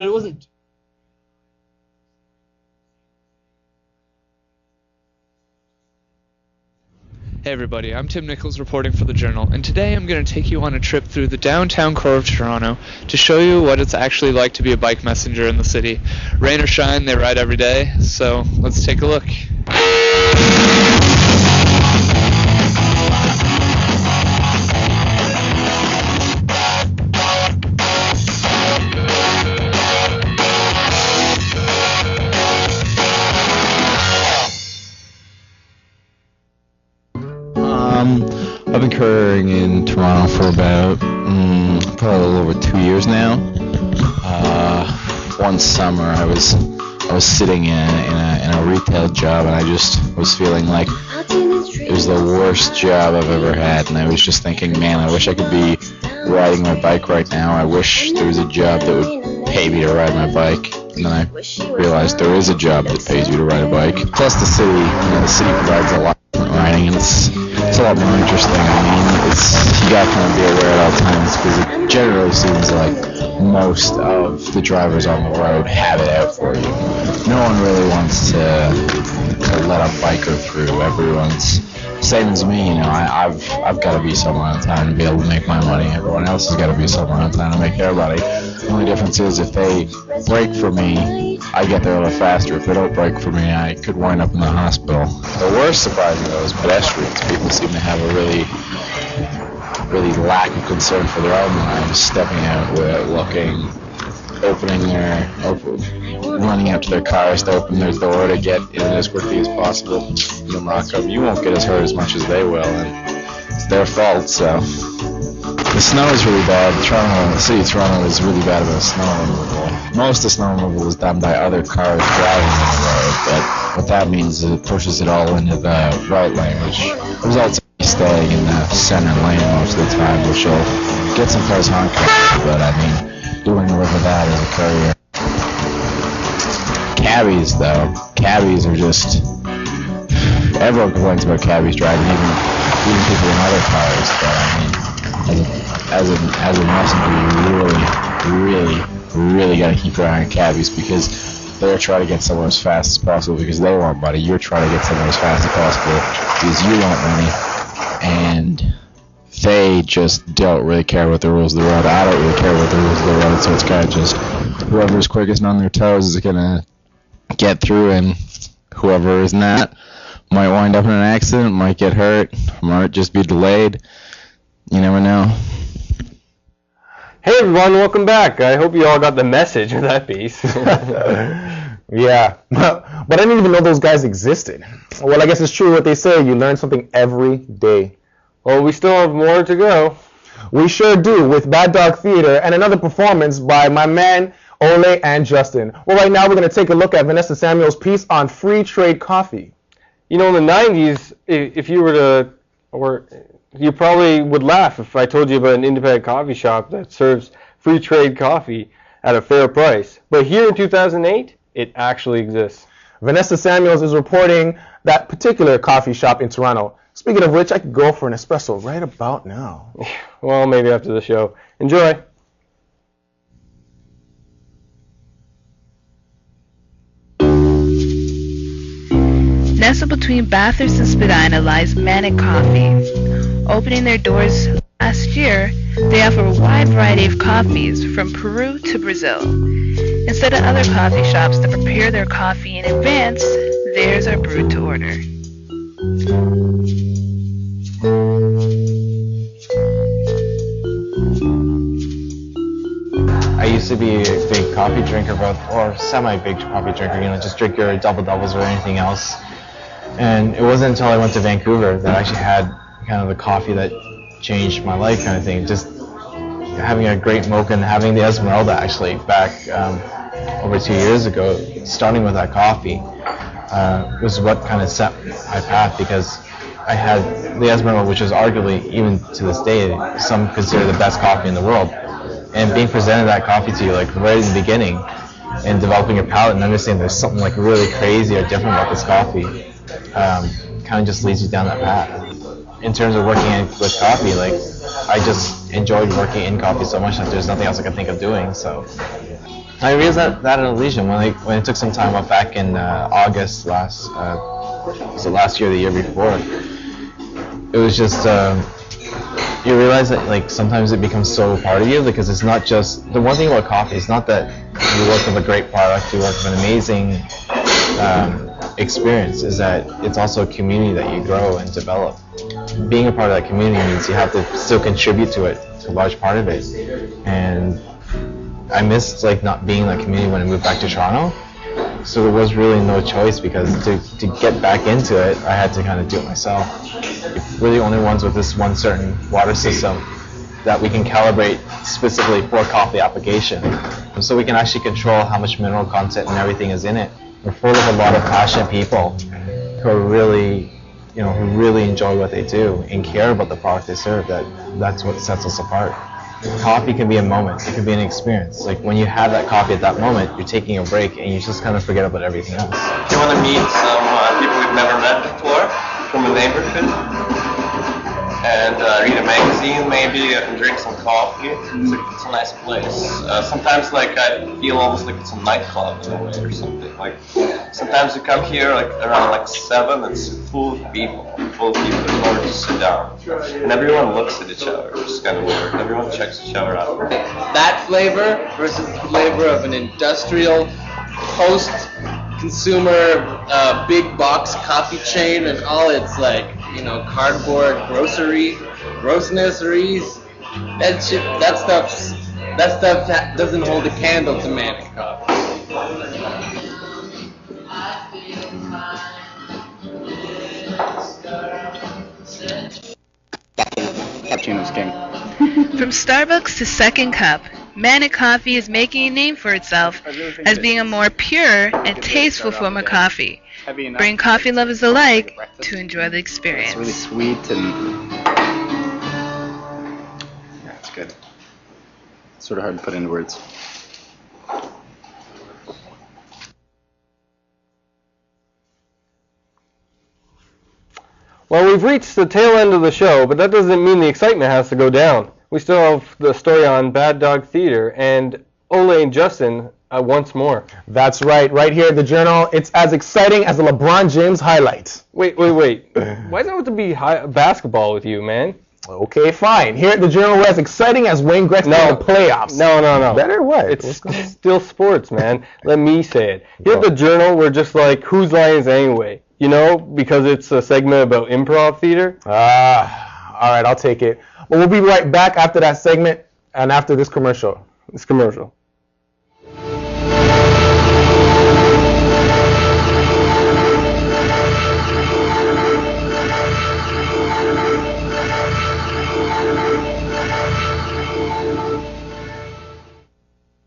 It wasn't. Hey everybody, I'm Tim Nichols reporting for the Journal, and today I'm going to take you on a trip through the downtown core of Toronto to show you what it's actually like to be a bike messenger in the city. Rain or shine, they ride every day, so let's take a look. I've been careering in Toronto for about probably a little over 2 years now. One summer I was sitting in a retail job, and I just was feeling like it was the worst job I've ever had, and I was just thinking, man, I wish I could be riding my bike right now. I wish there was a job that would pay me to ride my bike. And then I realized there is a job that pays you to ride a bike. Plus the city, the city provides a lot of riding, and it's a lot more interesting. I mean, you gotta kind of be aware at all times, because it generally seems like most of the drivers on the road have it out for you. No one really wants to let a biker through. Everyone's same as me, I've got to be somewhere on time to be able to make my money. Everyone else has got to be somewhere on time to make their money. The only difference is if they break for me, I get there a little faster. If they don't break for me, I could wind up in the hospital. The worst surprising though is pedestrians. People seem to have a really lack of concern for their own lives, stepping out without looking, running out to their cars to open their door to get in as quickly as possible. You'll knock them. You won't get as hurt as much as they will, and it's their fault. So the snow is really bad. The city of Toronto is really bad about snow removal. Most of the snow removal is done by other cars driving on the road, but what that means is it pushes it all into the right lane, which results in me staying in the center lane most of the time, which will get some cars honking. But I mean, doing a live of that as a courier. Cabbies, though. Cabbies are just... Everyone complains about cabbies driving, even people in other cars. But I mean, as a messenger, you really got to keep your eye on cabbies, because they're trying to get somewhere as fast as possible because they want money. You're trying to get somewhere as fast as possible because you want money. And they just don't really care what the rules of the road. I don't really care what the rules of the road, so it's kind of just whoever's quickest and on their toes is going to get through, and whoever is not might wind up in an accident, might get hurt, might just be delayed. You never know. Hey everyone, welcome back. I hope you all got the message of that piece. Yeah, but I didn't even know those guys existed. Well, I guess it's true what they say. You learn something every day. Well, we still have more to go. We sure do, with Bad Dog Theater and another performance by my man Ole and Justin. Well, right now we're going to take a look at Vanessa Samuel's piece on free trade coffee. You know, in the 90s, if you were to, or you probably would laugh if I told you about an independent coffee shop that serves free trade coffee at a fair price. But here in 2008, it actually exists. Vanessa Samuels is reporting that particular coffee shop in Toronto. Speaking of which, I could go for an espresso right about now. Well, maybe after the show. Enjoy. Nestled between Bathurst and Spadina lies Manic Coffee. Opening their doors last year, they offer a wide variety of coffees from Peru to Brazil. Instead of other coffee shops that prepare their coffee in advance, theirs are brewed to order. I used to be a big coffee drinker, or semi-big coffee drinker, just drink your double-doubles or anything else. And it wasn't until I went to Vancouver that I actually had kind of the coffee that changed my life kind of thing. Just having a great mocha and having the Esmeralda actually back over 2 years ago, starting with that coffee, was what kind of set my path, because I had the Esmeralda, which is arguably, even to this day, some consider the best coffee in the world. And being presented that coffee to you like right in the beginning, and developing your palate and understanding there's something like really crazy or different about this coffee, kind of just leads you down that path. In terms of working with coffee, I just enjoyed working in coffee so much that there's nothing else I could think of doing. So I realized that at Elysium when I took some time off back in August last year, the year before. It was just you realize that like sometimes it becomes so part of you, because it's not just the one thing about coffee. It's not that you work with a great product, you work with an amazing experience. Is that it's also a community that you grow and develop. Being a part of that community means you have to still contribute to it, to a large part of it. And I missed like not being in that community when I moved back to Toronto. So there was really no choice, because to get back into it, I had to kind of do it myself. We're the only ones with this one certain water system that we can calibrate specifically for coffee application. So we can actually control how much mineral content and everything is in it. We're full of a lot of passionate people who are really, who really enjoy what they do and care about the product they serve. That's what sets us apart. Coffee can be a moment, it can be an experience. Like when you have that coffee at that moment, you're taking a break and you just kind of forget about everything else. Do you want to meet some people we've never met before from the neighborhood? And read a magazine maybe and drink some coffee. It's a nice place. Sometimes like I feel almost like it's a nightclub in a way or something. Like sometimes you come here like around like 7, it's full of people. There's nowhere to sit down. And everyone looks at each other, which is kind of weird. Everyone checks each other out. That flavor versus the flavor of an industrial post-consumer big box coffee chain and all its like, cardboard grossnesseries. That stuff doesn't hold a candle to Manic Coffee. Cappuccino's king. From Starbucks to Second Cup, Manic Coffee is making a name for itself as being a more pure and tasteful form of coffee. Bring coffee lovers alike to enjoy the experience. It's really sweet and yeah, it's good. It's sort of hard to put into words. Well, we've reached the tail end of the show, but that doesn't mean the excitement has to go down. We still have the story on Bad Dog Theater and Ole and Justin once more. That's right. Right here at the Journal, it's as exciting as the LeBron James highlights. Wait. Why does it have to be basketball with you, man? Okay, fine. Here at the Journal, we're as exciting as Wayne Gretzky in the playoffs. No. Better what? It's still sports, man. Let me say it. Here at the Journal, we're just like, whose line is anyway? Because it's a segment about improv theater. All right, I'll take it. Well, we'll be right back after that segment and after this commercial.